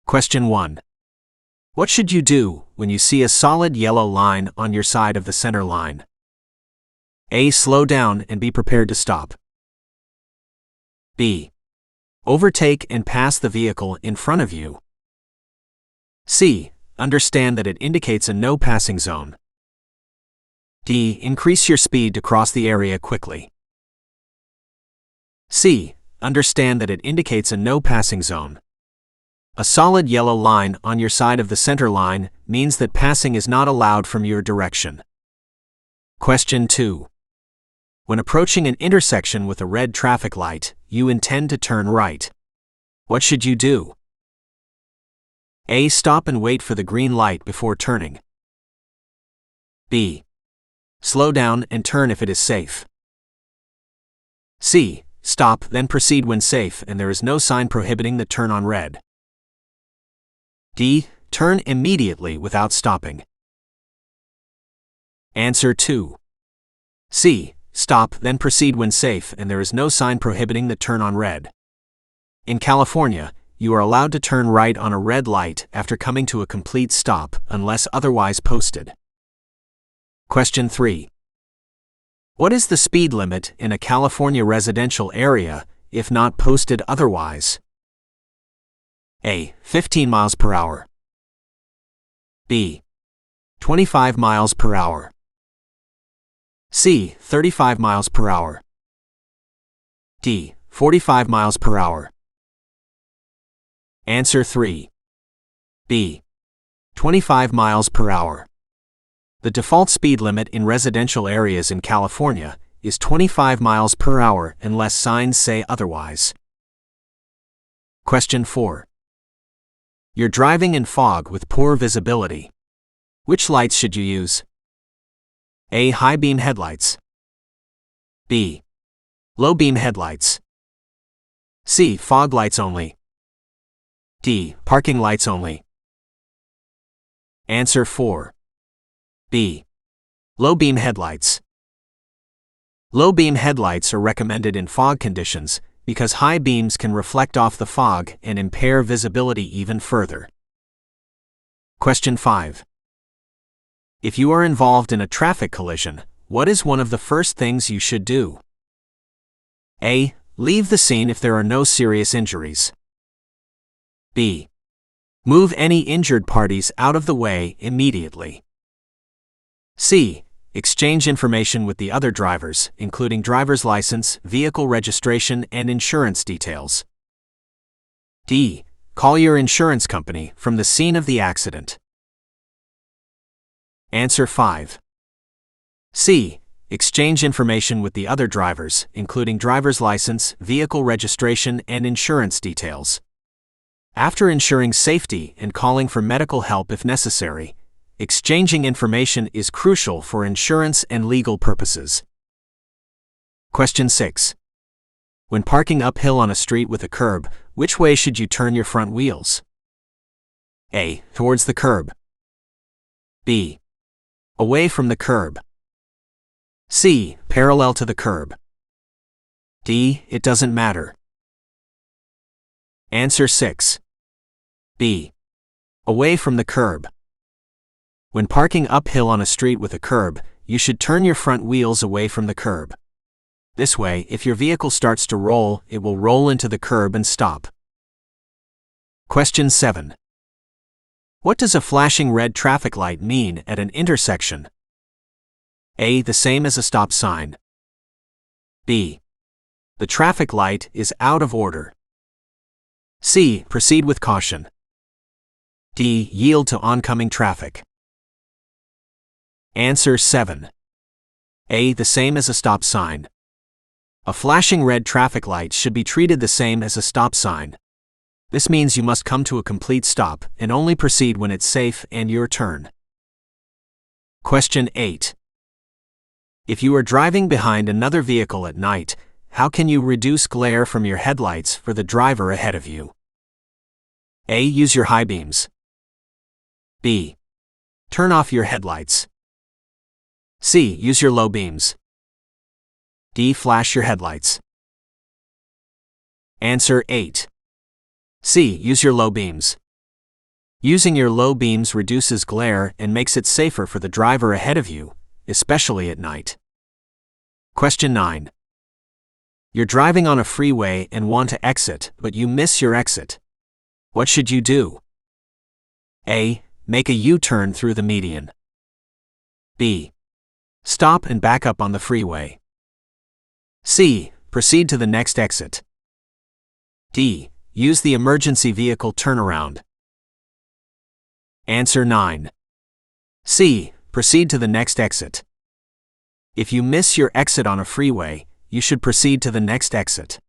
Question 1. What should you do when you see a solid yellow line on your side of the center line? A. Slow down and be prepared to stop. B. Overtake and pass the vehicle in front of you. C. Understand that it indicates a no passing zone. D. Increase your speed to cross the area quickly. C. Understand that it indicates a no passing zone. A solid yellow line on your side of the center line means that passing is not allowed from your direction. Question 2. When approaching an intersection with a red traffic light, you intend to turn right. What should you do? A. Stop and wait for the green light before turning. B. Slow down and turn if it is safe. C. Stop, then proceed when safe and there is no sign prohibiting the turn on red. D. Turn immediately without stopping. Answer 2. C. Stop, then proceed when safe and there is no sign prohibiting the turn on red. In California, you are allowed to turn right on a red light after coming to a complete stop unless otherwise posted. Question 3. What is the speed limit in a California residential area if not posted otherwise? A. 15 miles per hour. B. 25 miles per hour. C. 35 miles per hour. D. 45 miles per hour. Answer 3. B. 25 miles per hour. The default speed limit in residential areas in California is 25 miles per hour unless signs say otherwise. Question 4. You're driving in fog with poor visibility. Which lights should you use? A. High beam headlights. B. Low beam headlights. C. Fog lights only. D. Parking lights only. Answer 4. B. Low beam headlights. Low beam headlights are recommended in fog conditions because high beams can reflect off the fog and impair visibility even further. Question 5. If you are involved in a traffic collision, what is one of the first things you should do? A. Leave the scene if there are no serious injuries. B. Move any injured parties out of the way immediately. C. Exchange information with the other drivers, including driver's license, vehicle registration, and insurance details. D. Call your insurance company from the scene of the accident. Answer 5. C. Exchange information with the other drivers, including driver's license, vehicle registration, and insurance details. After ensuring safety and calling for medical help if necessary, exchanging information is crucial for insurance and legal purposes. Question 6. When parking uphill on a street with a curb, which way should you turn your front wheels? A. Towards the curb. B. Away from the curb. C. Parallel to the curb. D. It doesn't matter. Answer 6. B. Away from the curb. When parking uphill on a street with a curb, you should turn your front wheels away from the curb. This way, if your vehicle starts to roll, it will roll into the curb and stop. Question 7. What does a flashing red traffic light mean at an intersection? A. The same as a stop sign. B. The traffic light is out of order. C. Proceed with caution. D. Yield to oncoming traffic. Answer 7. A. The same as a stop sign. A flashing red traffic light should be treated the same as a stop sign. This means you must come to a complete stop and only proceed when it's safe and your turn. Question 8. If you are driving behind another vehicle at night, how can you reduce glare from your headlights for the driver ahead of you? A. Use your high beams. B. Turn off your headlights. C. Use your low beams. D. Flash your headlights. Answer 8. C. Use your low beams. Using your low beams reduces glare and makes it safer for the driver ahead of you, especially at night. Question 9. You're driving on a freeway and want to exit, but you miss your exit. What should you do? A. Make a U-turn through the median. B. Stop and back up on the freeway. C. Proceed to the next exit. D. Use the emergency vehicle turnaround. Answer 9. C. Proceed to the next exit. If you miss your exit on a freeway, you should proceed to the next exit.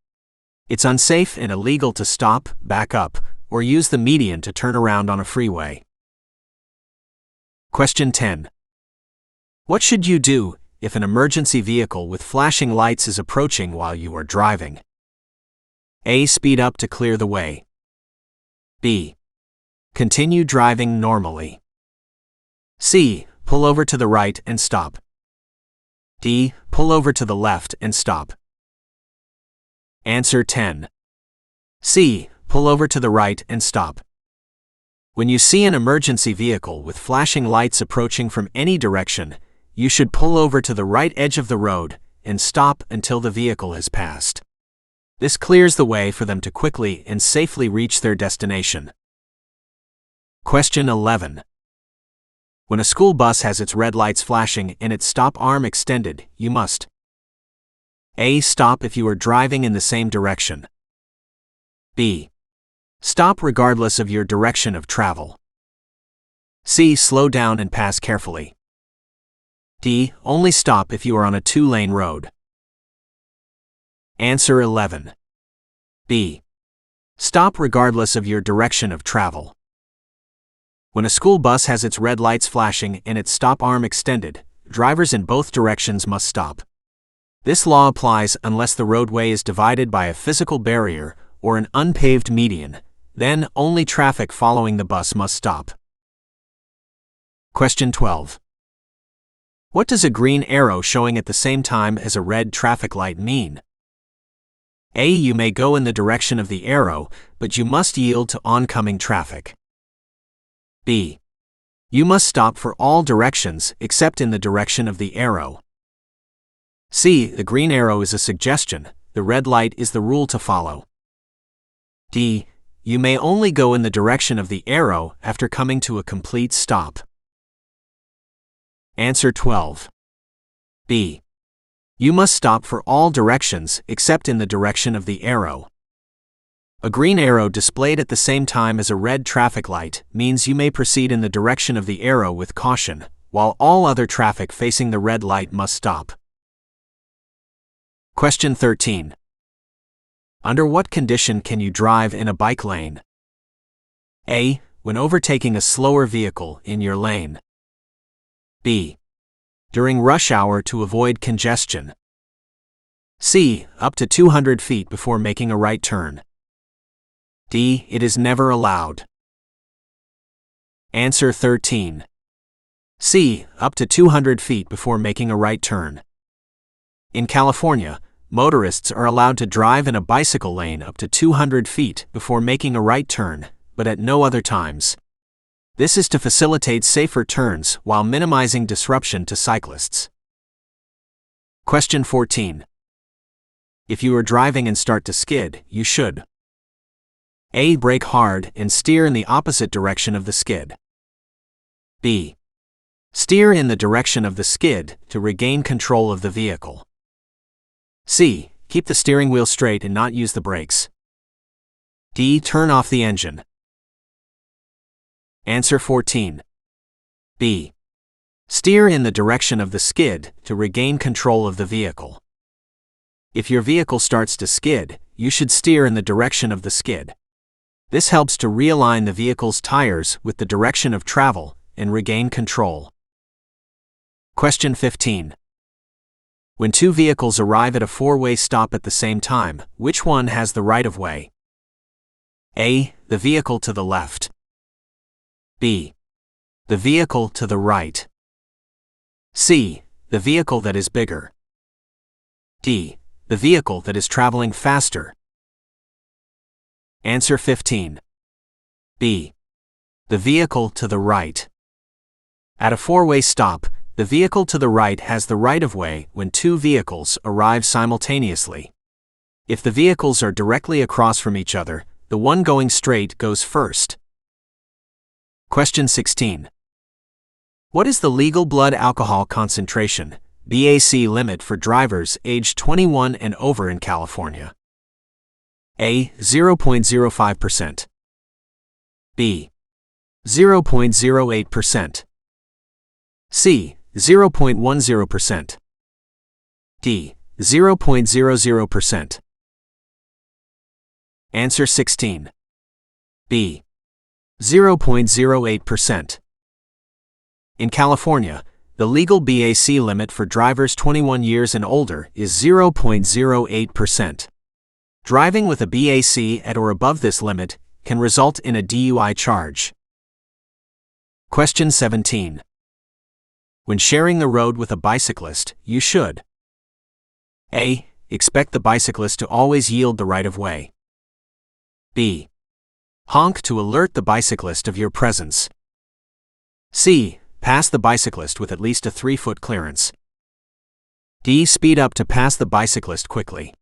It's unsafe and illegal to stop, back up, or use the median to turn around on a freeway. Question 10. What should you do if an emergency vehicle with flashing lights is approaching while you are driving? A. Speed up to clear the way. B. Continue driving normally. C. Pull over to the right and stop. D. Pull over to the left and stop. Answer 10. C. Pull over to the right and stop. When you see an emergency vehicle with flashing lights approaching from any direction, you should pull over to the right edge of the road and stop until the vehicle has passed. This clears the way for them to quickly and safely reach their destination. Question 11. When a school bus has its red lights flashing and its stop arm extended, you must A. Stop if you are driving in the same direction. B. Stop regardless of your direction of travel. C. Slow down and pass carefully. D. Only stop if you are on a 2-lane road. Answer 11. B. Stop regardless of your direction of travel. When a school bus has its red lights flashing and its stop arm extended, drivers in both directions must stop. This law applies unless the roadway is divided by a physical barrier or an unpaved median, then only traffic following the bus must stop. Question 12. What does a green arrow showing at the same time as a red traffic light mean? A. You may go in the direction of the arrow, but you must yield to oncoming traffic. B. You must stop for all directions except in the direction of the arrow. C. The green arrow is a suggestion, the red light is the rule to follow. D. You may only go in the direction of the arrow after coming to a complete stop. Answer 12. B. You must stop for all directions except in the direction of the arrow. A green arrow displayed at the same time as a red traffic light means you may proceed in the direction of the arrow with caution, while all other traffic facing the red light must stop. Question 13. Under what condition can you drive in a bike lane? A. When overtaking a slower vehicle in your lane. B. During rush hour to avoid congestion. C. Up to 200 feet before making a right turn. D. It is never allowed. Answer 13. C. Up to 200 feet before making a right turn. In California, motorists are allowed to drive in a bicycle lane up to 200 feet before making a right turn, but at no other times. This is to facilitate safer turns while minimizing disruption to cyclists. Question 14. If you are driving and start to skid, you should A. Brake hard and steer in the opposite direction of the skid. B. Steer in the direction of the skid to regain control of the vehicle. C. Keep the steering wheel straight and not use the brakes. D. Turn off the engine. Answer 14. B. Steer in the direction of the skid to regain control of the vehicle. If your vehicle starts to skid, you should steer in the direction of the skid. This helps to realign the vehicle's tires with the direction of travel and regain control. Question 15. When two vehicles arrive at a four-way stop at the same time, which one has the right-of-way? A. The vehicle to the left. B. The vehicle to the right. C. The vehicle that is bigger. D. The vehicle that is traveling faster. Answer 15. B. The vehicle to the right. At a four-way stop, the vehicle to the right has the right-of-way when two vehicles arrive simultaneously. If the vehicles are directly across from each other, the one going straight goes first. Question 16. What is the legal blood alcohol concentration, BAC limit for drivers aged 21 and over in California? A. 0.05%. B. 0.08%. C. 0.10%. D. 0.00%. Answer 16. B. 0.08%. In California, the legal BAC limit for drivers 21 years and older is 0.08%. Driving with a BAC at or above this limit can result in a DUI charge. Question 17. When sharing the road with a bicyclist, you should A. Expect the bicyclist to always yield the right-of-way. B. Honk to alert the bicyclist of your presence. C. Pass the bicyclist with at least a 3-foot clearance. D. Speed up to pass the bicyclist quickly.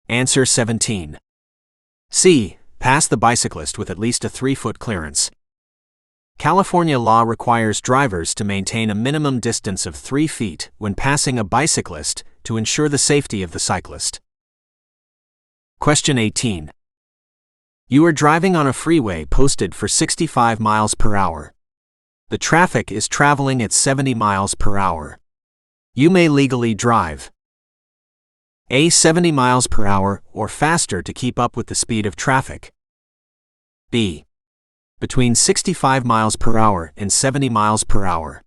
Answer 17. C. Pass the bicyclist with at least a 3-foot clearance. California law requires drivers to maintain a minimum distance of 3 feet when passing a bicyclist to ensure the safety of the cyclist. Question 18. You are driving on a freeway posted for 65 miles per hour. The traffic is traveling at 70 miles per hour. You may legally drive A. 70 miles per hour or faster to keep up with the speed of traffic. B. Between 65 miles per hour and 70 miles per hour.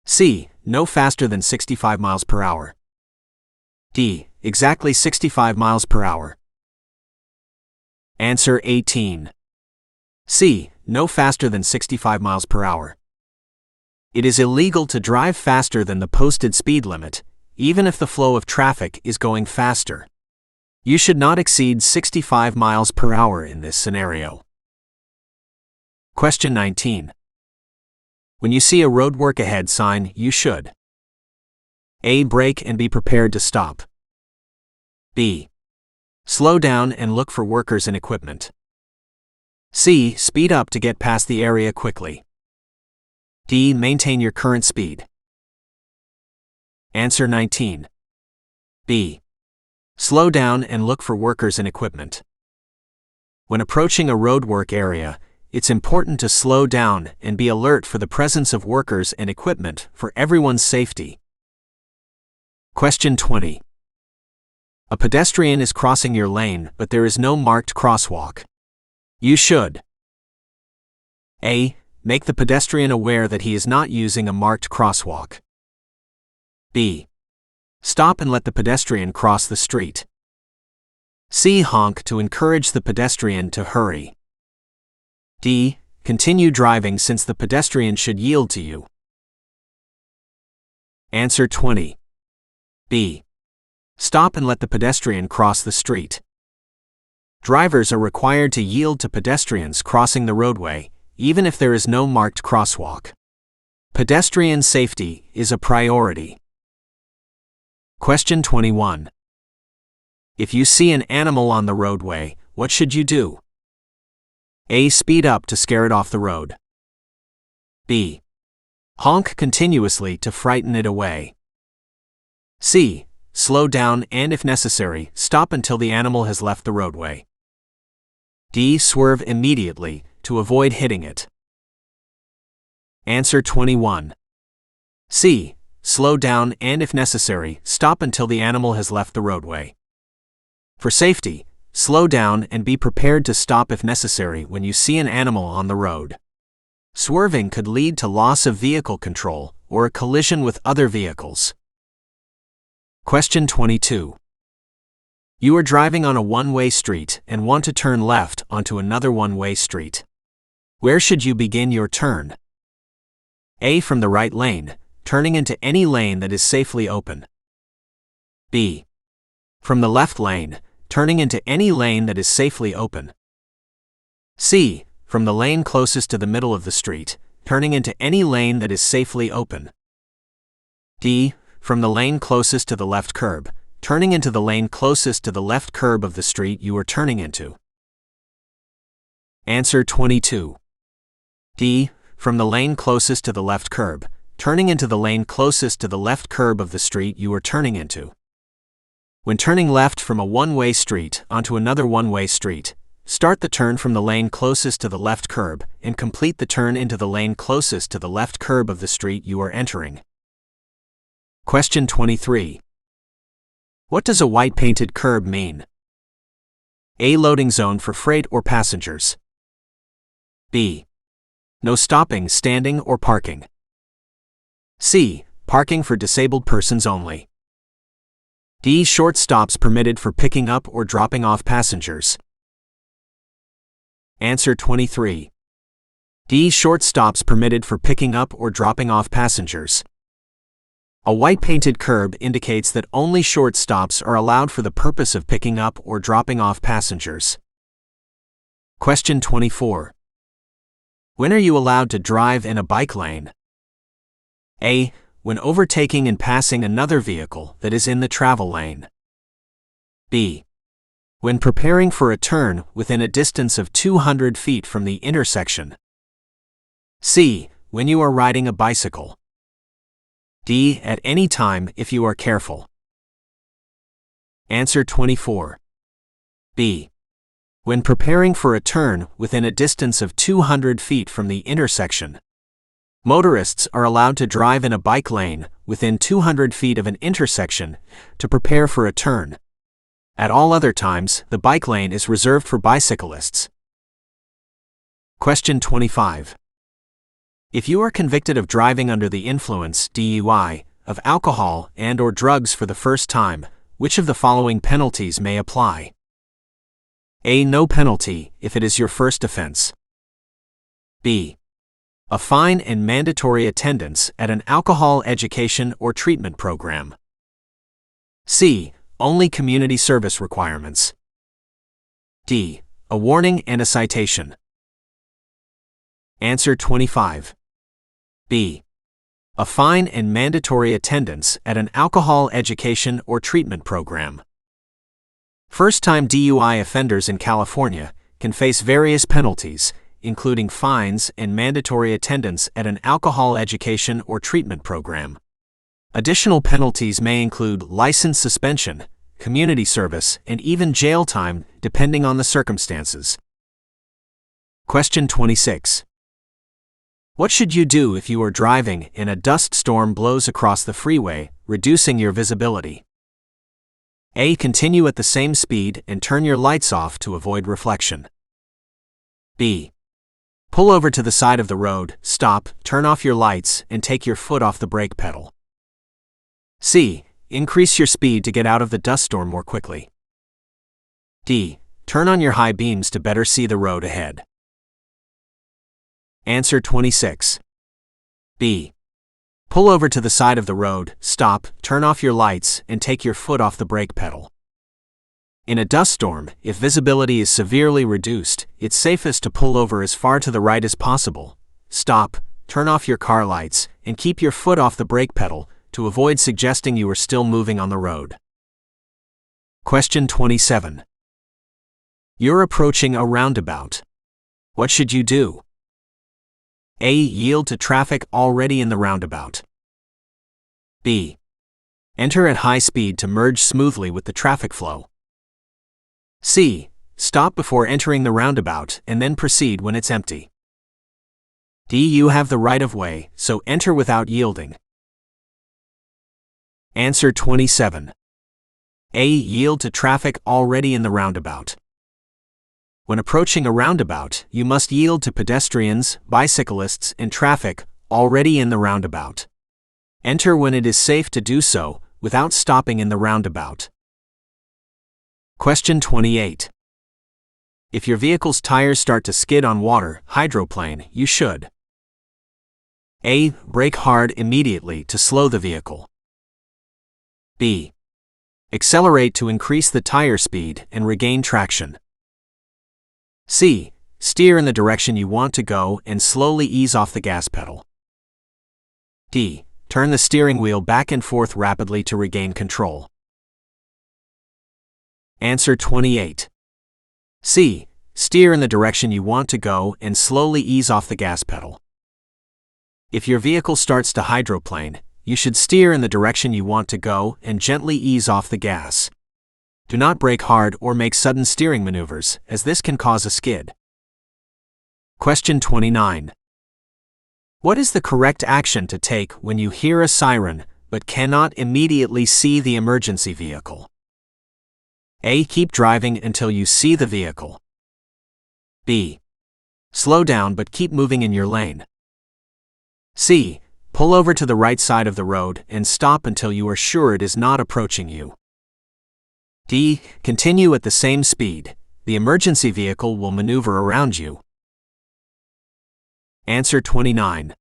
C. No faster than 65 miles per hour. D. Exactly 65 miles per hour. Answer 18. C. No faster than 65 miles per hour. It is illegal to drive faster than the posted speed limit, even if the flow of traffic is going faster. You should not exceed 65 miles per hour in this scenario. Question 19. When you see a roadwork ahead sign, you should A. Brake and be prepared to stop. B. Slow down and look for workers and equipment. C. Speed up to get past the area quickly. D. Maintain your current speed. Answer 19. B. Slow down and look for workers and equipment. When approaching a roadwork area, it's important to slow down and be alert for the presence of workers and equipment for everyone's safety. Question 20. A pedestrian is crossing your lane, but there is no marked crosswalk. You should A. Make the pedestrian aware that he is not using a marked crosswalk. B. Stop and let the pedestrian cross the street. C. Honk to encourage the pedestrian to hurry. D. Continue driving since the pedestrian should yield to you. Answer 20. B. Stop and let the pedestrian cross the street. Drivers are required to yield to pedestrians crossing the roadway, even if there is no marked crosswalk. Pedestrian safety is a priority. Question 21. If you see an animal on the roadway, what should you do? A. Speed up to scare it off the road. B. Honk continuously to frighten it away. C. Slow down and, if necessary, stop until the animal has left the roadway. D. Swerve immediately to avoid hitting it. Answer 21. C. Slow down and, if necessary, stop until the animal has left the roadway. For safety, slow down and be prepared to stop if necessary when you see an animal on the road. Swerving could lead to loss of vehicle control or a collision with other vehicles. Question 22. You are driving on a one-way street and want to turn left onto another one-way street. Where should you begin your turn? A. From the right lane, turning into any lane that is safely open. B. From the left lane, turning into any lane that is safely open. C. From the lane closest to the middle of the street, turning into any lane that is safely open. D. From the lane closest to the left curb, turning into the lane closest to the left curb of the street you are turning into. Answer 22. D. From the lane closest to the left curb, turning into the lane closest to the left curb of the street you are turning into. When turning left from a one-way street onto another one-way street, start the turn from the lane closest to the left curb and complete the turn into the lane closest to the left curb of the street you are entering. Question 23. What does a white painted curb mean? A. Loading zone for freight or passengers. B. No stopping, standing, or parking. C. Parking for disabled persons only. D. Short stops permitted for picking up or dropping off passengers. Answer 23. D. Short stops permitted for picking up or dropping off passengers. A white painted curb indicates that only short stops are allowed for the purpose of picking up or dropping off passengers. Question 24. When are you allowed to drive in a bike lane? A. When overtaking and passing another vehicle that is in the travel lane. B. When preparing for a turn within a distance of 200 feet from the intersection. C. When you are riding a bicycle. D. At any time if you are careful. Answer 24. B. When preparing for a turn within a distance of 200 feet from the intersection. Motorists are allowed to drive in a bike lane within 200 feet of an intersection to prepare for a turn. At all other times, the bike lane is reserved for bicyclists. Question 25. If you are convicted of driving under the influence (DUI) of alcohol and/or drugs for the first time, which of the following penalties may apply? A. No penalty if it is your first offense. B. A fine and mandatory attendance at an alcohol education or treatment program. C. Only community service requirements. D. A warning and a citation. Answer 25. B. A fine and mandatory attendance at an alcohol education or treatment program. First-time DUI offenders in California can face various penalties, including fines and mandatory attendance at an alcohol education or treatment program. Additional penalties may include license suspension, community service, and even jail time, depending on the circumstances. Question 26. What should you do if you are driving and a dust storm blows across the freeway, reducing your visibility? A. Continue at the same speed and turn your lights off to avoid reflection. B. Pull over to the side of the road, stop, turn off your lights, and take your foot off the brake pedal. C. Increase your speed to get out of the dust storm more quickly. D. Turn on your high beams to better see the road ahead. Answer 26. B. Pull over to the side of the road, stop, turn off your lights, and take your foot off the brake pedal. In a dust storm, if visibility is severely reduced, it's safest to pull over as far to the right as possible, stop, turn off your car lights, and keep your foot off the brake pedal to avoid suggesting you are still moving on the road. Question 27. You're approaching a roundabout. What should you do? A. Yield to traffic already in the roundabout. B. Enter at high speed to merge smoothly with the traffic flow. C. Stop before entering the roundabout and then proceed when it's empty. D. You have the right of way, so enter without yielding. Answer 27. A. Yield to traffic already in the roundabout. When approaching a roundabout, you must yield to pedestrians, bicyclists, and traffic already in the roundabout. Enter when it is safe to do so, without stopping in the roundabout. Question 28. If your vehicle's tires start to skid on water, hydroplane, you should A. Brake hard immediately to slow the vehicle. B. Accelerate to increase the tire speed and regain traction. C. Steer in the direction you want to go and slowly ease off the gas pedal. D. Turn the steering wheel back and forth rapidly to regain control. Answer 28. C. Steer in the direction you want to go and slowly ease off the gas pedal. If your vehicle starts to hydroplane, you should steer in the direction you want to go and gently ease off the gas. Do not brake hard or make sudden steering maneuvers, as this can cause a skid. Question 29. What is the correct action to take when you hear a siren but cannot immediately see the emergency vehicle? A. Keep driving until you see the vehicle. B. Slow down but keep moving in your lane. C. Pull over to the right side of the road and stop until you are sure it is not approaching you. D. Continue at the same speed. The emergency vehicle will maneuver around you. Answer 29.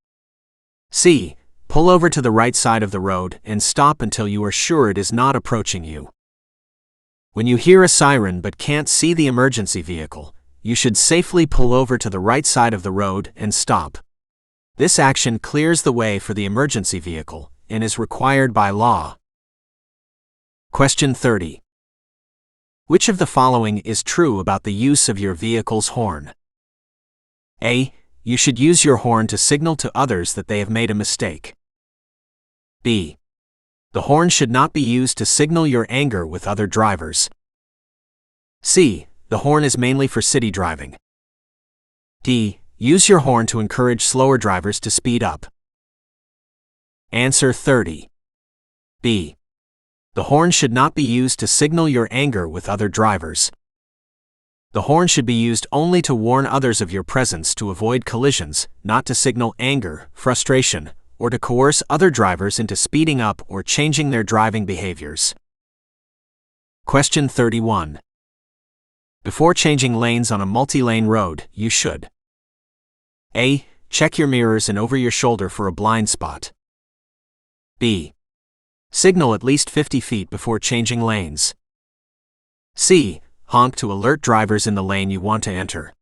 C. Pull over to the right side of the road and stop until you are sure it is not approaching you. When you hear a siren but can't see the emergency vehicle, you should safely pull over to the right side of the road and stop. This action clears the way for the emergency vehicle and is required by law. Question 30. Which of the following is true about the use of your vehicle's horn? A. You should use your horn to signal to others that they have made a mistake. B. The horn should not be used to signal your anger with other drivers. C. The horn is mainly for city driving. D. Use your horn to encourage slower drivers to speed up. Answer 30. B. The horn should not be used to signal your anger with other drivers. The horn should be used only to warn others of your presence to avoid collisions, not to signal anger, frustration, or to coerce other drivers into speeding up or changing their driving behaviors. Question 31. Before changing lanes on a multi-lane road, you should: A. Check your mirrors and over your shoulder for a blind spot. B. Signal at least 50 feet before changing lanes. C. Honk to alert drivers in the lane you want to enter.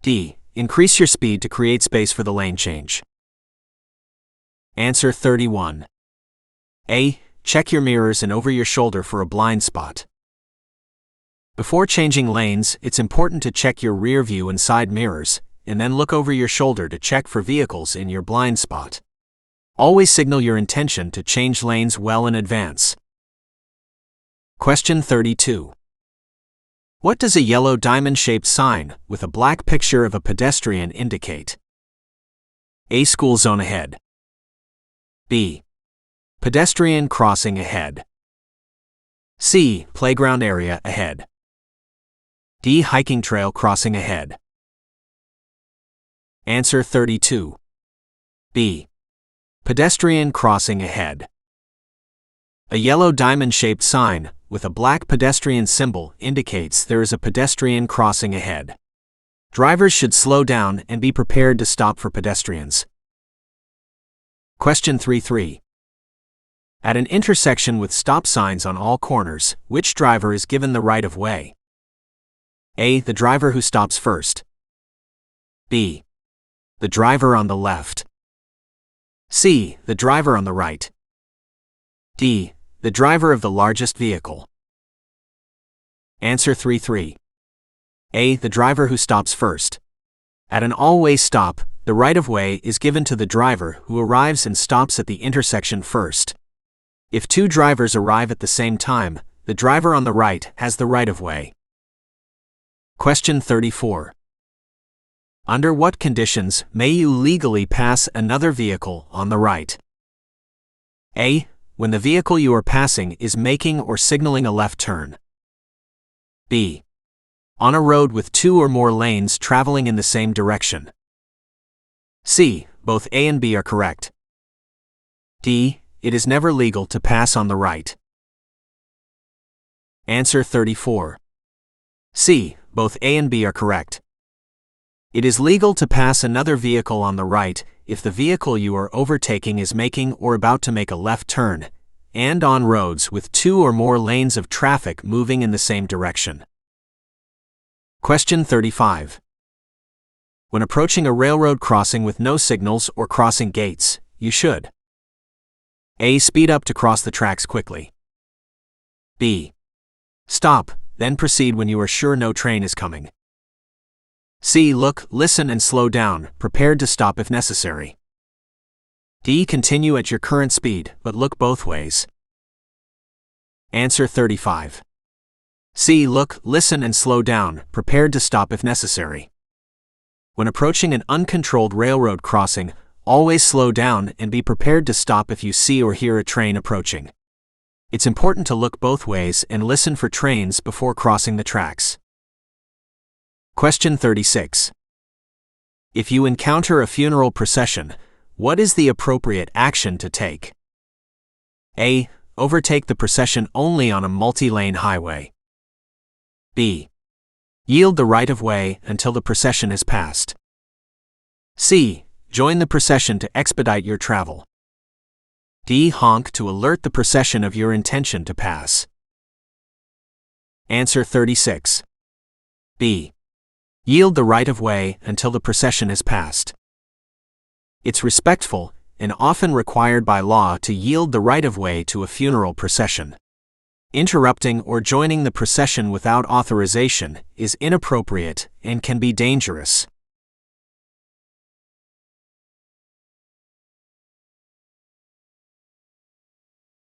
D. Increase your speed to create space for the lane change. Answer 31. A. Check your mirrors and over your shoulder for a blind spot. Before changing lanes, it's important to check your rear view and side mirrors, and then look over your shoulder to check for vehicles in your blind spot. Always signal your intention to change lanes well in advance. Question 32. What does a yellow diamond-shaped sign with a black picture of a pedestrian indicate? A. School zone ahead. B. Pedestrian crossing ahead. C. Playground area ahead. D. Hiking trail crossing ahead. Answer 32. B. Pedestrian crossing ahead. A yellow diamond-shaped sign with a black pedestrian symbol indicates there is a pedestrian crossing ahead. Drivers should slow down and be prepared to stop for pedestrians. Question 33. At an intersection with stop signs on all corners, which driver is given the right of way? A. The driver who stops first. B. The driver on the left. C. The driver on the right. D. The driver of the largest vehicle. Answer 33. A. The driver who stops first. At an all-way stop, the right-of-way is given to the driver who arrives and stops at the intersection first. If two drivers arrive at the same time, the driver on the right has the right-of-way. Question 34. Under what conditions may you legally pass another vehicle on the right? A. When the vehicle you are passing is making or signaling a left turn. B. On a road with two or more lanes traveling in the same direction. C. Both A and B are correct. D. It is never legal to pass on the right. Answer 34. C. Both A and B are correct. It is legal to pass another vehicle on the right if the vehicle you are overtaking is making or about to make a left turn, and on roads with two or more lanes of traffic moving in the same direction. Question 35. When approaching a railroad crossing with no signals or crossing gates, you should A. Speed up to cross the tracks quickly. B. Stop, then proceed when you are sure no train is coming. C. Look, listen and slow down, prepared to stop if necessary. D. Continue at your current speed, but look both ways. Answer 35. C. Look, listen and slow down, prepared to stop if necessary. When approaching an uncontrolled railroad crossing, always slow down and be prepared to stop if you see or hear a train approaching. It's important to look both ways and listen for trains before crossing the tracks. Question 36. If you encounter a funeral procession, what is the appropriate action to take? A. Overtake the procession only on a multi-lane highway. B. Yield the right-of-way until the procession has passed. C. Join the procession to expedite your travel. D. Honk to alert the procession of your intention to pass. Answer 36. B. Yield the right-of-way until the procession has passed. It's respectful and often required by law to yield the right-of-way to a funeral procession. Interrupting or joining the procession without authorization is inappropriate and can be dangerous.